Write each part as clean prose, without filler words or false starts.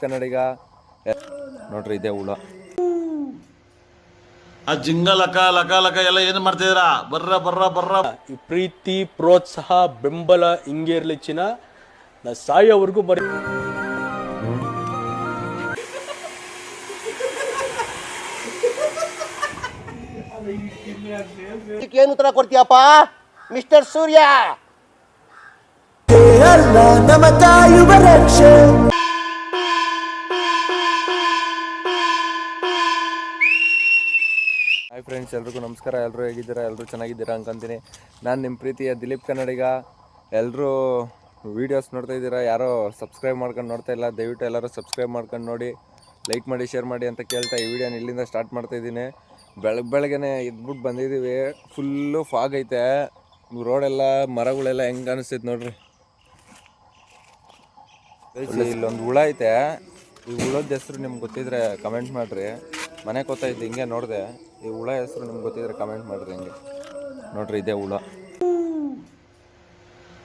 ಕನ್ನಡಿಗ ನೋಡ್ರಿ ಇದೇ ಹುಳ ಆ ಜಿಂಗ ಲಕ ಲಕ ಲಕ ಎಲ್ಲ ಏನು ಮಾಡ್ತಿದ್ದೀರಾ? ಬರ್ರ ಬರ್ರ ಬರ್ರ. ಈ ಪ್ರೀತಿ ಪ್ರೋತ್ಸಾಹ ಬೆಂಬಲ ಹಿಂಗೆ ಇರ್ಲಿಚ್ಚಿನ ನಾ ಸಾಯೋವರೆಗೂ ಬರೀ ಏನು ಉತ್ತರ ಕೊಡ್ತೀಯಪ್ಪ ಮಿಸ್ಟರ್ ಸೂರ್ಯ? ಅಲ್ಲ ನಮ್ಮ ಕಾಯುವ ರಕ್ಷೆ. ಹಾಯ್ ಫ್ರೆಂಡ್ಸ್, ಎಲ್ರಿಗೂ ನಮಸ್ಕಾರ. ಎಲ್ಲರೂ ಹೇಗಿದ್ದೀರಾ? ಎಲ್ಲರೂ ಚೆನ್ನಾಗಿದ್ದೀರಾ ಅನ್ಕೊಂತೀನಿ. ನಾನು ನಿಮ್ಮ ಪ್ರೀತಿಯ ದಿಲೀಪ್ ಕನ್ನಡಿಗ. ಎಲ್ಲರೂ ವೀಡಿಯೋಸ್ ನೋಡ್ತಾ ಇದ್ದೀರಾ, ಯಾರೋ ಸಬ್ಸ್ಕ್ರೈಬ್ ಮಾಡ್ಕೊಂಡು ನೋಡ್ತಾ ಇಲ್ಲ. ದಯವಿಟ್ಟು ಎಲ್ಲರೂ ಸಬ್ಸ್ಕ್ರೈಬ್ ಮಾಡ್ಕೊಂಡು ನೋಡಿ, ಲೈಕ್ ಮಾಡಿ, ಶೇರ್ ಮಾಡಿ ಅಂತ ಕೇಳ್ತಾ ಈ ವಿಡಿಯೋನ ಇಲ್ಲಿಂದ ಸ್ಟಾರ್ಟ್ ಮಾಡ್ತಾಯಿದ್ದೀನಿ. ಬೆಳಗ್ಗೆನೆ ಎದ್ಬಿಟ್ಟು ಬಂದಿದ್ದೀವಿ. ಫುಲ್ಲು ಫಾಗ್ ಐತೆ, ರೋಡೆಲ್ಲ ಮರಗಳೆಲ್ಲ ಹೆಂಗೆ ಕಾಣಿಸ್ತೈತೆ ನೋಡ್ರಿ. ಇಲ್ಲೊಂದು ಹುಳ ಐತೆ. ಈ ಹುಳದ ಹೆಸರು ನಿಮ್ಗೆ ಗೊತ್ತಿದ್ರೆ ಕಮೆಂಟ್ ಮಾಡಿರಿ. ಮನೆಗೆ ಗೊತ್ತಾಯ್ತು, ಹಿಂಗೆ ನೋಡಿದೆ. ಈ ಹುಳ ಹೆಸರು ನಿಮ್ಗೆ ಗೊತ್ತಿದ್ರೆ ಕಮೆಂಟ್ ಮಾಡಿರಿ. ಹಿಂಗೆ ನೋಡ್ರಿ ಇದೇ ಹುಳ.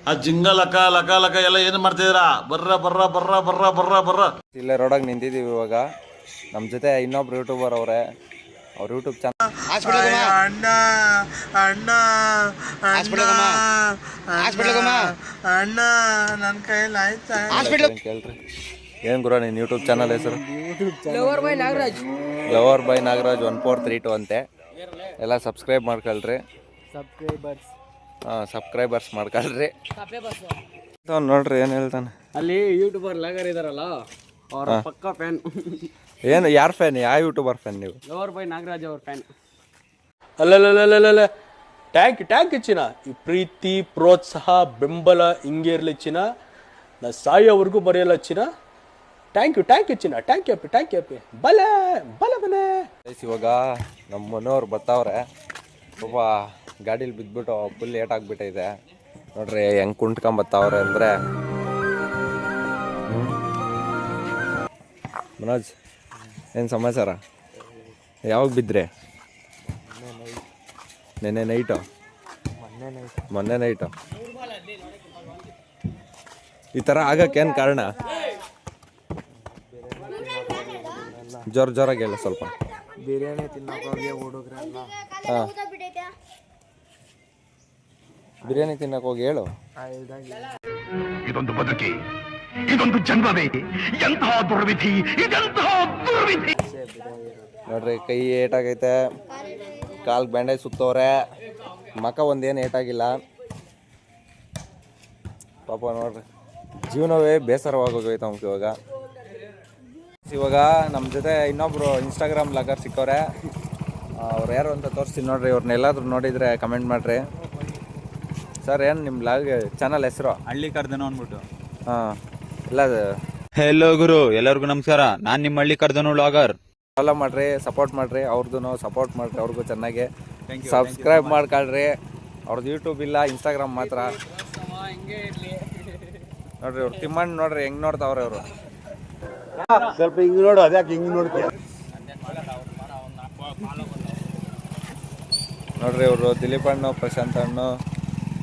ಆ ಜಿಂಗ ಲಕ ಲಕ ಲಕ ಎಲ್ಲ ಏನು ಮಾಡ್ತಿದ್ದೀರಾ? ಬರ್ರ ಬರ್ರ ಬರ್ರ ಬರ್ರ ಬರ್ರ ಬರ್ರ. ಇಲ್ಲೇ ರೋಡಾಗಿ ನಿಂತಿದ್ದೀವಿ ಇವಾಗ. ನಮ್ಮ ಜೊತೆ ಇನ್ನೊಬ್ರು ಯೂಟ್ಯೂಬರ್ ಅವರೇ. ಅವ್ರ ಯೂಟ್ಯೂಬ್ ಚಾನಲ್ ಅಣ್ಣ ಅಣ್ಣ ಅಣ್ಣ ನನ್ನ ಕೈಯಲ್ಲಿ ಆಯ್ತಾ? ಕೇಳ್ರಿ. ಏನು ಗುರು ನಿನ್ನ ಯೂಟ್ಯೂಬ್ ಚಾನಲ್ ಹೆಸರು? ಲವರ್ ಬೈ ನಾಗರಾಜ್ 1432 ಅಂತೆ. ಎಲ್ಲ ಸಬ್ಸ್ಕ್ರೈಬ್ ಮಾಡ್ಕೊಳ್ರಿ. ಸಬ್ಸ್ಕ್ರೈಬರ್ಸ್ ಮಾಡ್ಕೊಳ್ರಿ. ನೋಡ್ರಿ ಏನು ಹೇಳ್ತಾನೆ. ಅಲ್ಲಿ ಯೂಟ್ಯೂಬರ್ ಲಾಗರ್ ಇದಾರಲ್ಲ, ಅವ್ರ ಪಕ್ಕ ಫ್ಯಾನ್. ಏನು ಯಾರ ಫ್ಯಾನ್? ಯಾವ ಯೂಟ್ಯೂಬರ್ ಫ್ಯಾನ್ ನೀವು? ಲವರ್ ಬೈ ನಾಗರಾಜ್ ಅವ್ರ ಫ್ಯಾನ್. ಅಲ್ಲಲ್ಲಲ್ಲಲ್ಲ ಟ್ಯಾಂಕ್ ಇಚ್ಚಿನ ಈ ಪ್ರೀತಿ ಪ್ರೋತ್ಸಾಹ ಬೆಂಬಲ ಹಿಂಗೆ ಇರ್ಲಿಚ್ಚಿನ ನಾ ಸಾಯೋವರೆಗೂ ಬರೆಯಲ್ಲ ಚಿನ್ನ. ಥ್ಯಾಂಕ್ ಯು ಚಿನ್ನ. ಟ್ಯಾಂಕ್ ಯಪ್ಪಿ ಬಲೆ ಬಲೆ. ಇವಾಗ ನಮ್ಮ ಮನೆಯವ್ರು ಬರ್ತಾವ್ರೆ. ಒಬ್ಬ ಗಾಡೀಲಿ ಬಿದ್ದುಬಿಟ್ಟು ಫುಲ್ ಏಟಾಗ್ಬಿಟ್ಟೈತೆ ನೋಡ್ರಿ. ಹೆಂಗೆ ಕುಂಟ್ಕೊಂಬರ್ತಾವ್ರೆ ಅಂದರೆ. ಮನೋಜ್, ಏನು ಸಮಾಚಾರ? ಯಾವಾಗ ಬಿದ್ದರೆ? ಮೊನ್ನೆ ನೈಟು. ಈ ಥರ ಆಗಕ್ಕೇನು ಕಾರಣ? ಜೋರಾಗಿ ಹೇಳ ಸ್ವಲ್ಪ. ಬಿರಿಯಾನಿ ತಿನ್ನೋಕೆ ಹುಡುಗ್ರಲ್ಲ. ಹಾಂ, ಬಿರಿಯಾನಿ ತಿನ್ನಕ್ಕೆ ಹೋಗಿ ಹೇಳು. ಇದೊಂದು ಬದುಕಿ, ಇದೊಂದು ಜನ್ಮವೇ, ಎಂತಹ ದುರ್ವಿಧಿ, ಇದೆಂತಹ ದುರ್ವಿಧಿ. ನೋಡ್ರಿ, ಕೈ ಏಟಾಗೈತೆ, ಕಾಲ್ ಬ್ಯಾಂಡೇಜ್ ಸುತ್ತವ್ರೆ, ಮಕ ಒಂದೇನು ಏಟಾಗಿಲ್ಲ ಪಾಪ. ನೋಡ್ರಿ, ಜೀವನವೇ ಬೇಸರವಾಗೋಗೈತೆ ಅವ್ನಿಗೆ ಇವಾಗ. ನಮ್ಮ ಜೊತೆ ಇನ್ನೊಬ್ರು ಇನ್ಸ್ಟಾಗ್ರಾಮ್ ಲಾಗರ್ ಸಿಕ್ಕವ್ರೆ. ಅವ್ರು ಯಾರು ಅಂತ ತೋರಿಸ್ತೀನಿ ನೋಡ್ರಿ. ಇವ್ರನ್ನೆಲ್ಲಾದ್ರೂ ನೋಡಿದರೆ ಕಮೆಂಟ್ ಮಾಡಿರಿ. ಸರ್, ಏನು ನಿಮ್ಮ ಲಾಗ್ ಚಾನಲ್ ಹೆಸರು? ಹಳ್ಳಿ ಕರ್ದನು ಅಂದ್ಬಿಟ್ಟು. ಹಾಂ, ಇಲ್ಲ. ಹೆಲೋ ಗುರು, ಎಲ್ಲರಿಗೂ ನಮಸ್ಕಾರ. ನಾನು ನಿಮ್ಮ ಹಳ್ಳಿ ಕರ್ದನು ಲಾಗರ್. ಫಾಲೋ ಮಾಡಿರಿ, ಸಪೋರ್ಟ್ ಮಾಡಿರಿ. ಅವ್ರದ್ದು ಸಪೋರ್ಟ್ ಮಾಡಿರಿ, ಅವ್ರಿಗೂ ಚೆನ್ನಾಗಿ ಸಬ್ಸ್ಕ್ರೈಬ್ ಮಾಡ್ಕೊಳ್ರಿ. ಅವ್ರದ್ದು ಯೂಟ್ಯೂಬ್ ಇಲ್ಲ, ಇನ್ಸ್ಟಾಗ್ರಾಮ್ ಮಾತ್ರ. ನೋಡ್ರಿ ಅವ್ರು ತಿಮ್ಮಣ್ಣ ನೋಡ್ರಿ ಹೆಂಗೆ ನೋಡ್ತಾವ್ರೆ ಅವರು. ಸ್ವಲ್ಪ ಹಿಂಗೆ ನೋಡು, ಅದ್ಯಾಕೆ ಹಿಂಗೆ ನೋಡ್ತೀಯ? ನೋಡ್ರಿ ಅವರು ದಿಲೀಪ್ ಅಣ್ಣು, ಪ್ರಶಾಂತ್ ಅಣ್ಣು,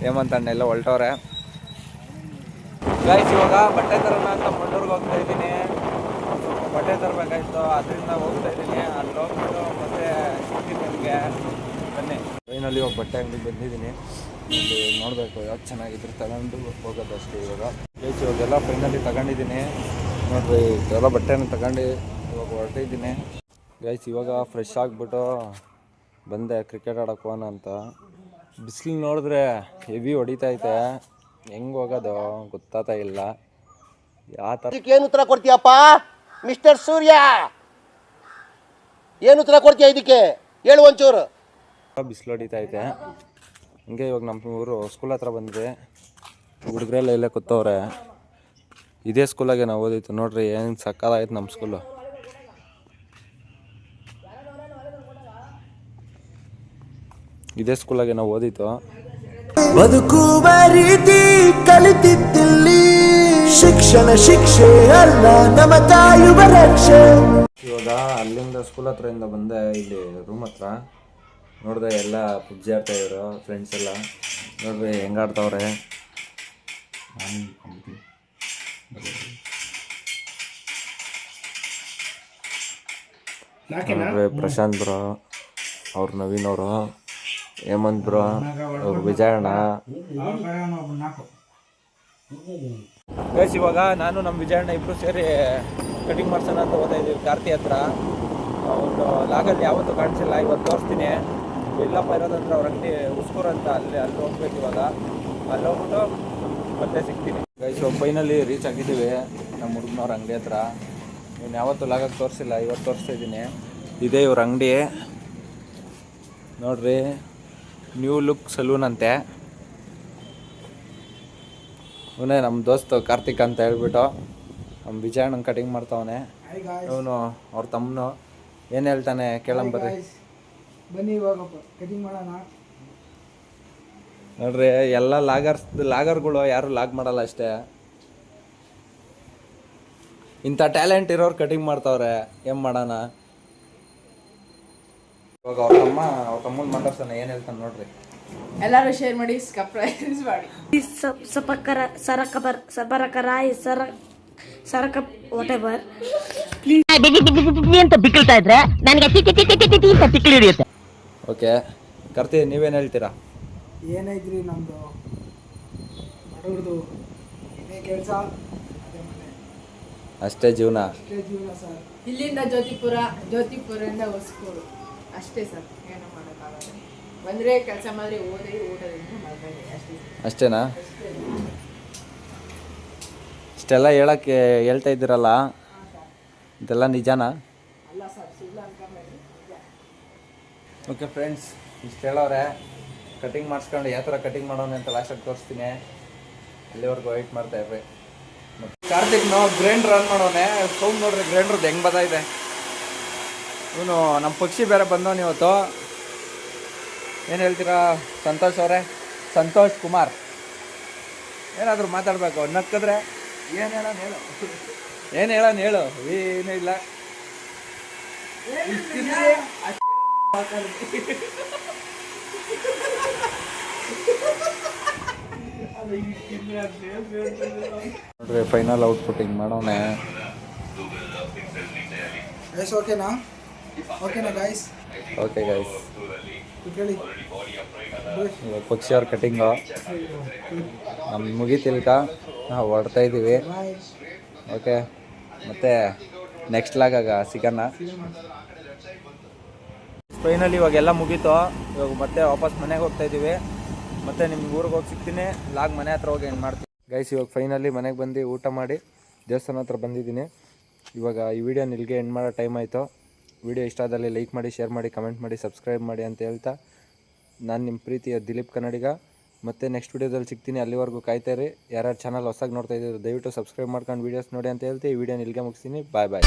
ಹೇಮಂತ್ ಅಣ್ಣ ಎಲ್ಲ ಹೊಲ್ಟವ್ರೆ. ಗೈಸ್, ಇವಾಗ ಬಟ್ಟೆ ತರೋಣ ಅಂತ ಮಂಡೂರ್ಗೆ ಹೋಗ್ತಾ ಇದ್ದೀನಿ. ಬಟ್ಟೆ ತರಬೇಕಾಯ್ತು, ಅದರಿಂದ ಹೋಗ್ತಾ ಇದ್ದೀನಿ. ಅಲ್ಲಿ ಹೋಗ್ಬಿಟ್ಟು ಮತ್ತೆ ಸಿಗ್ತೀನಿ ನಿಮಗೆ. ಬನ್ನಿ. ಟ್ರೈನಲ್ಲಿ ಇವಾಗ ಬಟ್ಟೆ ಅಂಗಡಿಗೆ ಬಂದಿದ್ದೀನಿ. ಇಲ್ಲಿ ನೋಡಬೇಕು ಯಾವ್ದು ಚೆನ್ನಾಗಿದ್ರೆ ತಗೊಂಡು ಹೋಗೋದಷ್ಟೇ ಇವಾಗ. ಗೈಸ್, ಇವಾಗೆಲ್ಲ ಫೈನಲಿ ತಗೊಂಡಿದ್ದೀನಿ. ನೋಡ್ರಿ, ಎಲ್ಲ ಬಟ್ಟೆನ ತಗೊಂಡು ಇವಾಗ ಹೊರಟಿದ್ದೀನಿ. ಗೈಸ್, ಇವಾಗ ಫ್ರೆಶ್ ಆಗಿಬಿಟ್ಟು ಬಂದೆ ಕ್ರಿಕೆಟ್ ಆಡೋಕೆ ಹೋಗೋಣ ಅಂತ. ಬಿಸಿಲು ನೋಡಿದ್ರೆ ಹೆವಿ ಹೊಡಿತೈತೆ. ಹೆಂಗೆ ಹೋಗೋದು ಗೊತ್ತಾಗ್ತಾ ಇಲ್ಲ. ಯಾವ ಥರ ಏನು ಉತ್ತರ ಕೊಡ್ತೀಯಪ್ಪ ಮಿಸ್ಟರ್ ಸೂರ್ಯ? ಏನು ಉತ್ತರ ಕೊಡ್ತೀಯ ಇದಕ್ಕೆ? ಹೇಳು ಒಂಚೂರು. ಬಿಸಿಲು ಹೊಡಿತೈತೆ. ಹಂಗೆ ಇವಾಗ ನಮ್ಮ ಊರು ಸ್ಕೂಲ್ ಹತ್ರ ಬಂದಿದೆ. ಹುಡುಗರೆಲ್ಲ ಇಲ್ಲೇ ಕೂತವ್ರೆ. ಇದೇ ಸ್ಕೂಲಾಗೆ ನಾವು ಓದಿತ್ತು. ನೋಡ್ರಿ ಏನು ಸಕ್ಕತ್ತಾಯ್ತು ನಮ್ಮ ಸ್ಕೂಲು. ಇದೇ ಸ್ಕೂಲಾಗೆ ನಾವು ಓದಿತ್ತು. ಬದುಕುವ ರೀತಿ ಕಲಿತಿದ್ದಿಲ್ಲಿ, ಶಿಕ್ಷೆ ಅಲ್ಲ ನಮ್ಮ ಕಾಯುವ ರಕ್ಷೆ. ಇವಾಗ ಅಲ್ಲಿಂದ ಸ್ಕೂಲ್ ಹತ್ರದಿಂದ ಬಂದೆ. ಇಲ್ಲಿ ರೂಮ್ ಹತ್ರ ನೋಡಿದೆ ಎಲ್ಲ ಪಬ್ಜಿ ಆಡ್ತಾಯಿದ್ರು ಫ್ರೆಂಡ್ಸ್ ಎಲ್ಲ. ನೋಡ್ರಿ ಹೆಂಗೆ ಆಡ್ತಾವ್ರೆ. ನೋಡ್ರಿ ಪ್ರಶಾಂತ್ ಬ್ರೋ, ಅವ್ರು ನವೀನ್ ಅವರು, ಹೇಮಂತ್ ಬ್ರೋ, ಅವ್ರು ವಿಜಯಣ್ಣ. ಗೈಸ್ ಇವಾಗ ನಾನು ನಮ್ಮ ವಿಜಯಣ್ಣ ಇಬ್ಬರು ಸೇರಿ ಕಟಿಂಗ್ ಮಾಡ್ಸೋಣ ಅಂತ ಹೋಗ್ತಾ ಇದ್ದೀವಿ ಕಾರ್ತಿ ಹತ್ರ. ಒಂದು ಲಾಗಲ್ಲಿ ಯಾವತ್ತೂ ಕಾಣಿಸಿಲ್ಲ, ಇವತ್ತು ತೋರಿಸ್ತೀನಿ. ಎಲ್ಲಪ್ಪ ಇರೋದಂದ್ರೆ ಅವ್ರ ಅಂಗಡಿ ಉಸ್ಕೂರ್ ಅಂತ, ಅಲ್ಲಿ ಹೋಗ್ಬೇಕು ಇವಾಗ. ಅಲ್ಲಿ ಹೋಗ್ಬಿಟ್ಟು ಮತ್ತೆ ಸಿಗ್ತೀನಿ. ಗೈಸ್ ಫೈನಲಿ ರೀಚ್ ಆಗಿದ್ದೀವಿ ನಮ್ಮ ಹುಡುಗನವ್ರ ಅಂಗಡಿ ಹತ್ರ. ಇವ್ನು ಯಾವತ್ತೂ ಲಾಗಕ್ಕೆ ತೋರಿಸಿಲ್ಲ, ಇವತ್ತು ತೋರಿಸ್ತಾ ಇದ್ದೀನಿ. ಇದೇ ಇವ್ರ ಅಂಗಡಿ ನೋಡ್ರಿ, ನ್ಯೂ ಲುಕ್ ಸಲೂನ್ ಅಂತೆ. ಇವನೇ ನಮ್ಮ ದೋಸ್ತು ಕಾರ್ತಿಕ್ ಅಂತ ಹೇಳ್ಬಿಟ್ಟು ನಮ್ಮ ವಿಜಯಣ್ಣನ ಕಟಿಂಗ್ ಮಾಡ್ತಾವನೆ. ಇವನು ಅವ್ರ ತಮ್ಮನು. ಏನು ಹೇಳ್ತಾನೆ ಕೇಳಂಬರ್ರಿ. ಬನ್ನಿ ಇವಾಗ ಕಟಿಂಗ್ ಮಾಡೋಣ. ನೋಡ್ರಿ ಎಲ್ಲ ಲಾಗರ್ಗಳು ಯಾರು ಲಾಗ್ ಮಾಡಲ್ಲ ಅಷ್ಟೇ. ಇಂಥ ಟ್ಯಾಲೆಂಟ್ ಇರೋರು ಕಟಿಂಗ್ ಮಾಡ್ತಾವ್ರೆ, ಏನು ಮಾಡೋಣ. ಇವಾಗ ಅವ್ರ ತಮ್ಮನ ಮಾತಾಡ್ತಾನೆ, ಏನು ಹೇಳ್ತಾನೆ ನೋಡ್ರಿ. ಎಲ್ಲರೂ ಶೇರ್ ಮಾಡಿ, ಸಬ್ಸ್ಕ್ರೈಬ್ ಮಾಡಿ. ವಾಟೆವರ್ ಅಂತ ಬಿಕ್ಕಳ್ತಾ ಇದ್ರೆ ನನಗೆ ತಿಕ್ಕಿ ಹಿಡಿಯುತ್ತೆ. ಓಕೆ ಕರ್ತಿ, ನೀವೇನು ಹೇಳ್ತೀರಾ? ಏನೈತ್ರಿ ನಮ್ಮದು ಬಡವ್ರದು ಇದೇ ಕೆಲಸ, ಅದೇ ಮನೆ, ಅಷ್ಟೇ ಜೀವನ. ಅಷ್ಟೇ ಜೀವನ ಸರ್. ಇಲ್ಲಿಂದ ಜ್ಯೋತಿಪುರದಿಂದ ಹೊಸಕೂರು ಅಷ್ಟೇ ಸರ್. ಏನೋ ಮಾಡೋಕ್ಕಾಗಲ್ಲ. ಬಂದರೆ ಕೆಲಸ ಮಾಡಿದ್ರೆ ಓದಿ, ಊಟದಿಂದ ಮಾಡ್ತಾರೆ ಅಷ್ಟೇ. ಅಷ್ಟೇನಾ? ಇಷ್ಟೆಲ್ಲ ಹೇಳ್ತಾ ಇದ್ದೀರಲ್ಲ, ಇದೆಲ್ಲ ನಿಜಾನಾ? ಅಲ್ಲ ಸರ್, ಸುಳ್ಳು ಅನ್ಕೊಂಬೇಡಿ. ಓಕೆ ಫ್ರೆಂಡ್ಸ್, ಇಷ್ಟು ಹೇಳೋರೆ. ಕಟಿಂಗ್ ಮಾಡಿಸ್ಕೊಂಡು ಯಾವ ಥರ ಕಟಿಂಗ್ ಮಾಡೋಣ ಅಂತ ಲಾಸ್ಟಾಗಿ ತೋರಿಸ್ತೀನಿ. ಅಲ್ಲಿವರೆಗೂ ವೆಯ್ಟ್ ಮಾಡ್ತಾ ಇರ್ರಿ. ಕಾರ್ತಿಕ್ ಗ್ರೈಂಡ್ರ್ ರನ್ ಮಾಡೋನೆ. ಸೌಂಡ್ ನೋಡ್ರಿ ಗ್ರೈಂಡ್ರದ್ದು ಹೆಂಗೆ ಬರ್ತಾ ಇದೆ. ಇವನು ನಮ್ಮ ಪಕ್ಷಿ ಬೇರೆ ಬಂದವನು ಇವತ್ತು. ಏನು ಹೇಳ್ತೀರಾ ಸಂತೋಷ್ ಅವರೇ? ಸಂತೋಷ್ ಕುಮಾರ್, ಏನಾದರೂ ಮಾತಾಡಬೇಕು. ನಕ್ಕಿದ್ರೆ ಏನು ಹೇಳೋಣ ಹೇಳು, ಏನು ಹೇಳೋಣ ಹೇಳು. ಏನೂ ಇಲ್ಲ. ನೋಡ್ರಿ ಫೈನಲ್ ಔಟ್ಪುಟ್ ಹಿಂಗೆ ಮಾಡೋಣ. ಗೈಸ್ ಓಕೆನಾ? ಓಕೆನಾ ಗೈಸ್? ಓಕೆ ಗೈಸ್, ಕೇಳಿ ಇವಾಗ ಪಕ್ಷಿ ಅವ್ರ ಕಟಿಂಗು ನಮ್ದು ಮುಗೀತಿಲ್ಕ, ನಾವು ಹೊರಡ್ತಾ ಇದ್ದೀವಿ. ಓಕೆ, ಮತ್ತೆ ನೆಕ್ಸ್ಟ್ ಲಾಗಾಗ ಸಿಗೋಣ. ಫೈನಲಿ ಇವಾಗೆಲ್ಲ ಮುಗೀತು. ಇವಾಗ ಮತ್ತೆ ವಾಪಸ್ ಮನೆಗೆ ಹೋಗ್ತಾ ಇದ್ದೀವಿ. ಮತ್ತೆ ನಿಮ್ಗೆ ಊರಿಗೆ ಹೋಗಿ ಸಿಗ್ತೀನಿ. ಲಾಗ್ ಮನೆ ಹತ್ರ ಹೋಗಿ ಏನು ಮಾಡ್ತೀನಿ ಗೈಸ್. ಇವಾಗ ಫೈನಲಿ ಮನೆಗೆ ಬಂದು ಊಟ ಮಾಡಿ ದೇವಸ್ಥಾನ ಹತ್ರ ಬಂದಿದ್ದೀನಿ. ಇವಾಗ ಈ ವಿಡಿಯೋ ಇಲ್ಲಿಗೆ ಎಂಡ್ ಮಾಡೋ ಟೈಮ್ ಆಯಿತು. ವಿಡಿಯೋ ಇಷ್ಟ ಆದಲ್ಲಿ ಲೈಕ್ ಮಾಡಿ, ಶೇರ್ ಮಾಡಿ, ಕಮೆಂಟ್ ಮಾಡಿ, ಸಬ್ಸ್ಕ್ರೈಬ್ ಮಾಡಿ ಅಂತ ಹೇಳ್ತಾ, ನಾನು ನಿಮ್ಮ ಪ್ರೀತಿಯ ದಿಲೀಪ್ ಕನ್ನಡಿಗ. ಮತ್ತೆ ನೆಕ್ಸ್ಟ್ ವಿಡಿಯೋದಲ್ಲಿ ಸಿಗ್ತೀನಿ. ಅಲ್ಲಿವರೆಗೂ ಕಾಯ್ತಾ ಇರಿ. ಯಾರ್ಯಾರು ಚಾನಲ್ ಹೊಸದಾಗಿ ನೋಡ್ತಾ ಇದ್ದೀರಿ ದಯವಿಟ್ಟು ಸಬ್ಸ್ಕ್ರೈಬ್ ಮಾಡ್ಕೊಂಡು ವೀಡಿಯೋಸ್ ನೋಡಿ ಅಂತ ಹೇಳ್ತೀವಿ. ಈ ವಿಡಿಯೋನ ಇಲ್ಲಿಗೆ ಮುಗಿಸ್ತೀನಿ. ಬಾಯ್ ಬಾಯ್.